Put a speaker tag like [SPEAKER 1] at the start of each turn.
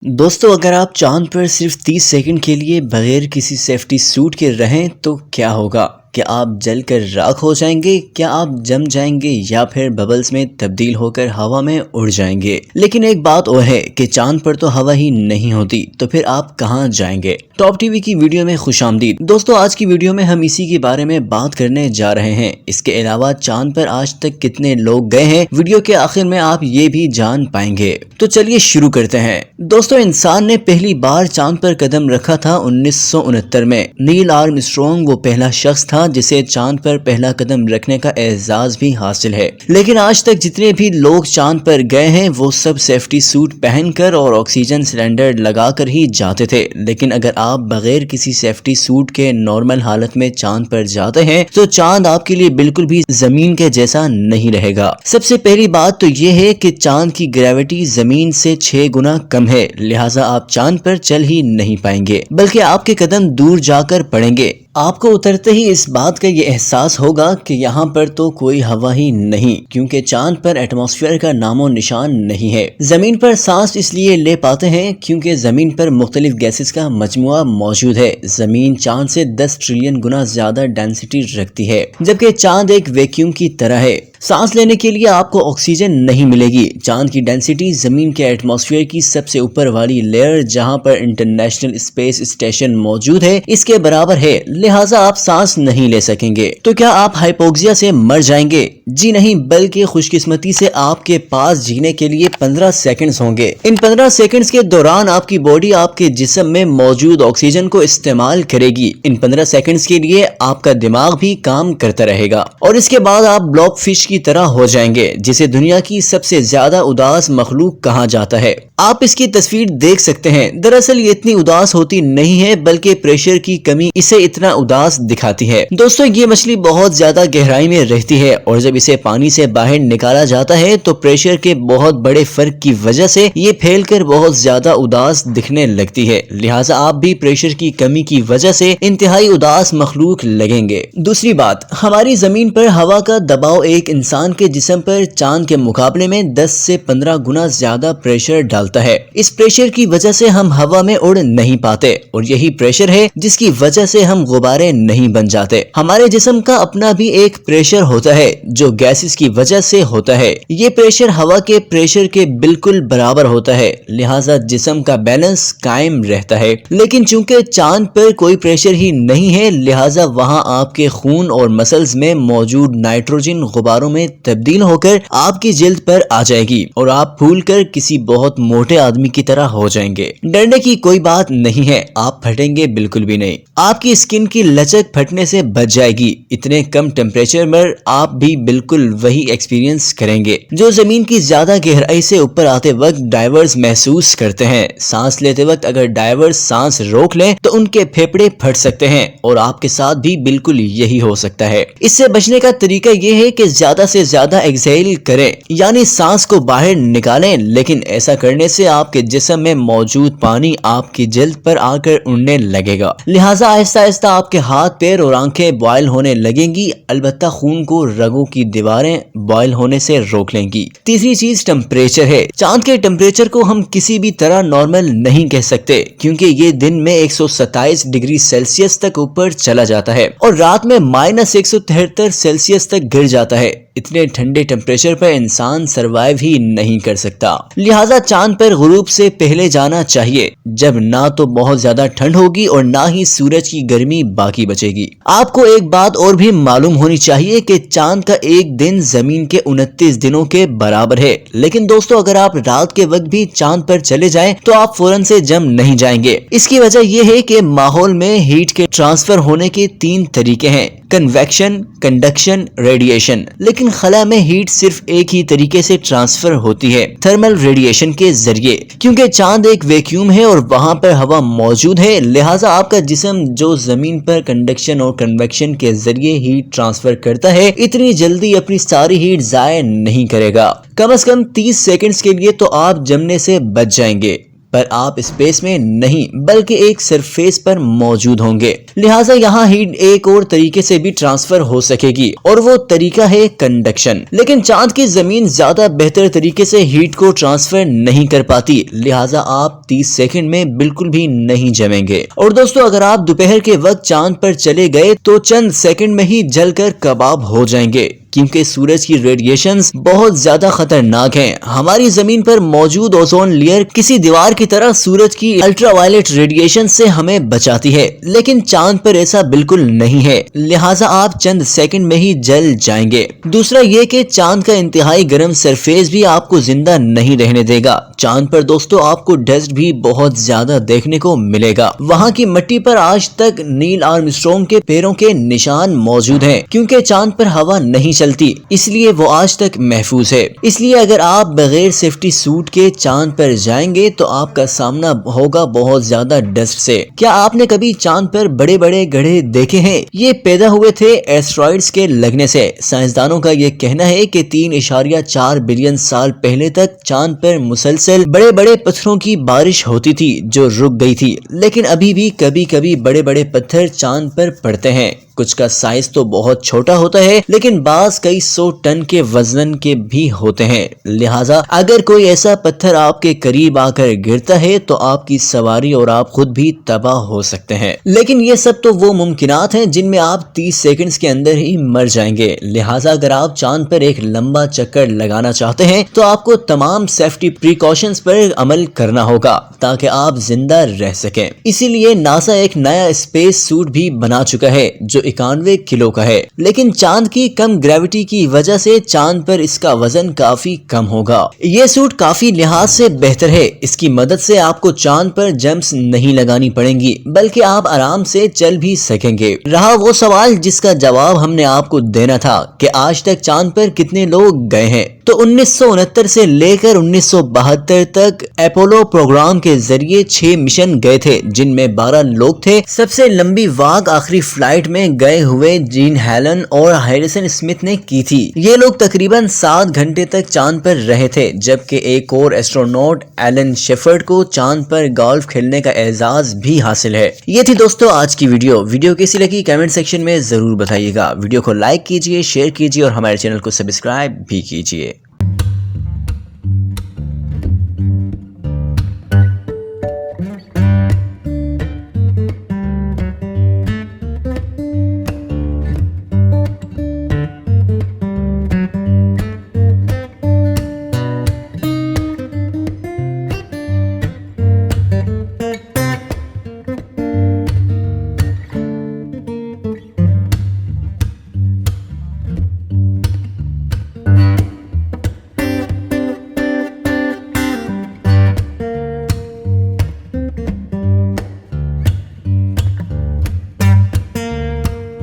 [SPEAKER 1] दोस्तों, अगर आप चांद पर सिर्फ 30 सेकंड के लिए बगैर किसी सेफ्टी सूट के रहें तो क्या होगा? क्या आप जल कर राख हो जाएंगे? क्या आप जम जाएंगे या फिर बबल्स में तब्दील होकर हवा में उड़ जाएंगे? लेकिन एक बात और है कि चांद पर तो हवा ही नहीं होती, तो फिर आप कहां जाएंगे? टॉप टीवी की वीडियो में खुशामदीद। दोस्तों, आज की वीडियो में हम इसी के बारे में बात करने जा रहे हैं। इसके अलावा चांद पर आज तक कितने लोग गए हैं, वीडियो के आखिर में आप ये भी जान पाएंगे। तो चलिए शुरू करते हैं। दोस्तों, इंसान ने पहली बार चांद पर कदम रखा था 1969 में। नील आर्मस्ट्रॉन्ग वो पहला शख्स था जिसे चांद पर पहला कदम रखने का एजाज भी हासिल है। लेकिन आज तक जितने भी लोग चांद पर गए हैं वो सब सेफ्टी सूट पहनकर और ऑक्सीजन सिलेंडर लगाकर ही जाते थे। लेकिन अगर आप बगैर किसी सेफ्टी सूट के नॉर्मल हालत में चांद पर जाते हैं तो चांद आपके लिए बिल्कुल भी जमीन के जैसा नहीं रहेगा। सबसे पहली बात तो ये है कि चांद की ग्रेविटी जमीन से 6 गुना कम है, लिहाजा आप चांद पर चल ही नहीं पाएंगे, बल्कि आपके कदम दूर जाकर पड़ेंगे। आपको उतरते ही इस बात का ये एहसास होगा कि यहाँ पर तो कोई हवा ही नहीं, क्योंकि चांद पर एटमॉस्फेयर का नामो निशान नहीं है। जमीन पर सांस इसलिए ले पाते हैं क्योंकि जमीन पर मुख्तलिफ गैसेस का मजमुआ मौजूद है। जमीन चांद से 10 ट्रिलियन गुना ज्यादा डेंसिटी रखती है, जबकि चांद एक वैक्यूम की तरह है। सांस लेने के लिए आपको ऑक्सीजन नहीं मिलेगी। चांद की डेंसिटी जमीन के एटमॉस्फेयर की सबसे ऊपर वाली लेयर, जहां पर इंटरनेशनल स्पेस स्टेशन मौजूद है, इसके बराबर है, लिहाजा आप सांस नहीं ले सकेंगे। तो क्या आप हाइपोक्सिया से मर जाएंगे? जी नहीं, बल्कि खुशकिस्मती से आपके पास जीने के लिए 15 सेकंड्स होंगे। इन 15 सेकंड्स के दौरान आपकी बॉडी आपके जिस्म में मौजूद ऑक्सीजन को इस्तेमाल करेगी। इन 15 सेकंड्स के लिए आपका दिमाग भी काम करता रहेगा और इसके बाद आप ब्लॉक फिश की तरह हो जाएंगे, जिसे दुनिया की सबसे ज्यादा उदास मखलूक कहा जाता है। आप इसकी तस्वीर देख सकते हैं। दरअसल ये इतनी उदास होती नहीं है, बल्कि प्रेशर की कमी इसे इतना उदास दिखाती है। दोस्तों, ये मछली बहुत ज्यादा गहराई में रहती है और जब इसे पानी से बाहर निकाला जाता है तो प्रेशर के बहुत बड़े फर्क की वजह से ये फैलकर बहुत ज्यादा उदास दिखने लगती है। लिहाजा आप भी प्रेशर की कमी की वजह से इंतहाई उदास मखलूक लगेंगे। दूसरी बात, हमारी जमीन पर हवा का दबाव एक इंसान के जिस्म पर चांद के मुकाबले में 10 से 15 गुना ज्यादा प्रेशर डालता है। इस प्रेशर की वजह से हम हवा में उड़ नहीं पाते और यही प्रेशर है जिसकी वजह से हम गुब्बारे नहीं बन जाते। हमारे जिस्म का अपना भी एक प्रेशर होता है जो गैसेस की वजह से होता है। ये प्रेशर हवा के प्रेशर के बिल्कुल बराबर होता है, लिहाजा जिस्म का बैलेंस कायम रहता है। लेकिन चूंकि चांद पर कोई प्रेशर ही नहीं है, लिहाजा वहाँ आपके खून और मसल्स में मौजूद नाइट्रोजन गुब्बारों में तब्दील होकर आपकी जिल्द पर आ जाएगी और आप फूलकर किसी बहुत मोटे आदमी की तरह हो जाएंगे। डरने की कोई बात नहीं है, आप फटेंगे बिल्कुल भी नहीं। आपकी स्किन की लचक फटने से बच जाएगी। इतने कम टेम्परेचर में आप भी बिल्कुल वही एक्सपीरियंस करेंगे जो जमीन की ज्यादा गहराई से ऊपर आते वक्त डाइवर्स महसूस करते हैं। सांस लेते वक्त अगर डाइवर्स सांस रोक लें तो उनके फेफड़े फट सकते हैं और आपके साथ भी बिल्कुल यही हो सकता है। इससे बचने का तरीका ये है कि ज्यादा से ज्यादा एक्सहेल करें, यानी सांस को बाहर निकालें, लेकिन ऐसा करने से आपके जिस्म में मौजूद पानी आपकी जल्द पर आकर उड़ने लगेगा। लिहाजा आहिस्ता आहिस्ता आपके हाथ, पैर और आंखें बॉयल होने लगेंगी। अलबत्ता खून को रगों की दीवारें बॉयल होने से रोक लेंगी। तीसरी चीज टेम्परेचर है। चांद के टेम्परेचर को हम किसी भी तरह नॉर्मल नहीं कह सकते, क्योंकि ये दिन में 127 डिग्री सेल्सियस तक ऊपर चला जाता है और रात में -173 सेल्सियस तक गिर जाता है। इतने ठंडे टेम्परेचर पर इंसान सरवाइव ही नहीं कर सकता। लिहाजा चांद पर गुरूब से पहले जाना चाहिए, जब ना तो बहुत ज्यादा ठंड होगी और ना ही सूरज की गर्मी बाकी बचेगी। आपको एक बात और भी मालूम होनी चाहिए कि चांद का एक दिन जमीन के 29 दिनों के बराबर है। लेकिन दोस्तों, अगर आप रात के वक्त भी चांद पर चले जाएं तो आप फौरन से जम नहीं जाएंगे। इसकी वजह यह है कि माहौल में हीट के ट्रांसफर होने के 3 तरीके हैं: कन्वेक्शन, कंडक्शन, रेडिएशन। लेकिन खला में हीट सिर्फ एक ही तरीके से ट्रांसफर होती है, थर्मल रेडिएशन के जरिए। क्योंकि चांद एक वैक्यूम है और वहां पर हवा मौजूद है, लिहाजा आपका जिस्म जो जमीन पर कंडक्शन और कन्वेक्शन के जरिए हीट ट्रांसफर करता है, इतनी जल्दी अपनी सारी हीट जाया नहीं करेगा। कम से कम 30 सेकंड्स के लिए तो आप जमने से बच जाएंगे। پر آپ اسپیس میں نہیں بلکہ ایک سرفیس پر موجود ہوں گے، لہٰذا یہاں ہیٹ ایک اور طریقے سے بھی ٹرانسفر ہو سکے گی اور وہ طریقہ ہے کنڈکشن۔ لیکن چاند کی زمین زیادہ بہتر طریقے سے ہیٹ کو ٹرانسفر نہیں کر پاتی، لہٰذا آپ 30 سیکنڈ میں بالکل بھی نہیں جمیں گے۔ اور دوستو اگر آپ دوپہر کے وقت چاند پر چلے گئے تو چند سیکنڈ میں ہی جل کر کباب ہو جائیں گے، کیونکہ سورج کی ریڈیشنز بہت زیادہ خطرناک ہیں۔ ہماری زمین پر موجود اوزون لیئر کسی دیوار کی طرح سورج کی الٹرا وائلٹ ریڈیشن سے ہمیں بچاتی ہے، لیکن چاند پر ایسا بالکل نہیں ہے، لہٰذا آپ چند سیکنڈ میں ہی جل جائیں گے۔ دوسرا یہ کہ چاند کا انتہائی گرم سرفیس بھی آپ کو زندہ نہیں رہنے دے گا۔ چاند پر دوستو آپ کو ڈسٹ بھی بہت زیادہ دیکھنے کو ملے گا۔ وہاں کی مٹی پر آج تک نیل آرمسٹرونگ کے پیروں کے نشان موجود ہیں، کیونکہ چاند پر ہوا نہیں چلتی، اس لیے وہ آج تک محفوظ ہے۔ اس لیے اگر آپ بغیر سیفٹی سوٹ کے چاند پر جائیں گے تو آپ کا سامنا ہوگا بہت زیادہ ڈسٹ سے۔ کیا آپ نے کبھی چاند پر بڑے بڑے گڑھے دیکھے ہیں؟ یہ پیدا ہوئے تھے ایسٹرائڈز کے لگنے سے۔ سائنسدانوں کا یہ کہنا ہے کہ 3.4 بلین سال پہلے تک چاند پر مسلسل بڑے بڑے پتھروں کی بارش ہوتی تھی جو رک گئی تھی، لیکن ابھی بھی کبھی کبھی بڑے بڑے پتھر چاند پر پڑتے ہیں۔ کچھ کا سائز تو بہت چھوٹا ہوتا ہے، لیکن بعض کئی 100 ٹن کے وزن کے بھی ہوتے ہیں، لہٰذا اگر کوئی ایسا پتھر آپ کے قریب آ کر گرتا ہے تو آپ کی سواری اور آپ خود بھی تباہ ہو سکتے ہیں۔ لیکن یہ سب تو وہ ممکنات ہیں جن میں آپ 30 سیکنڈز کے اندر ہی مر جائیں گے، لہٰذا اگر آپ چاند پر ایک لمبا چکر لگانا چاہتے ہیں تو آپ کو تمام سیفٹی پریکاشنز پر عمل کرنا ہوگا تاکہ آپ زندہ رہ سکیں۔ اسی لیے ناسا ایک نیا اسپیس سوٹ بھی بنا چکا ہے جو 91 کلو کا ہے، لیکن چاند کی کم گریوٹی کی وجہ سے چاند پر اس کا وزن کافی کم ہوگا۔ یہ سوٹ کافی لحاظ سے بہتر ہے، اس کی مدد سے آپ کو چاند پر جمپس نہیں لگانی پڑیں گی بلکہ آپ آرام سے چل بھی سکیں گے۔ رہا وہ سوال جس کا جواب ہم نے آپ کو دینا تھا کہ آج تک چاند پر کتنے لوگ گئے ہیں، تو 1969 سے لے کر 1972 تک اپولو پروگرام کے ذریعے 6 مشن گئے تھے جن میں 12 لوگ تھے۔ سب سے لمبی واک آخری فلائٹ میں گئے ہوئے جین ہیلن اور ہیریسن اسمتھ نے کی تھی۔ یہ لوگ تقریباً 7 گھنٹے تک چاند پر رہے تھے، جبکہ ایک اور ایسٹرونوٹ ایلن شیفرڈ کو چاند پر گولف کھیلنے کا اعزاز بھی حاصل ہے۔ یہ تھی دوستو آج کی ویڈیو کیسی لگی کمنٹ سیکشن میں ضرور بتائیے گا۔ ویڈیو کو لائک کیجئے، شیئر کیجئے اور ہمارے چینل کو سبسکرائب بھی کیجئے۔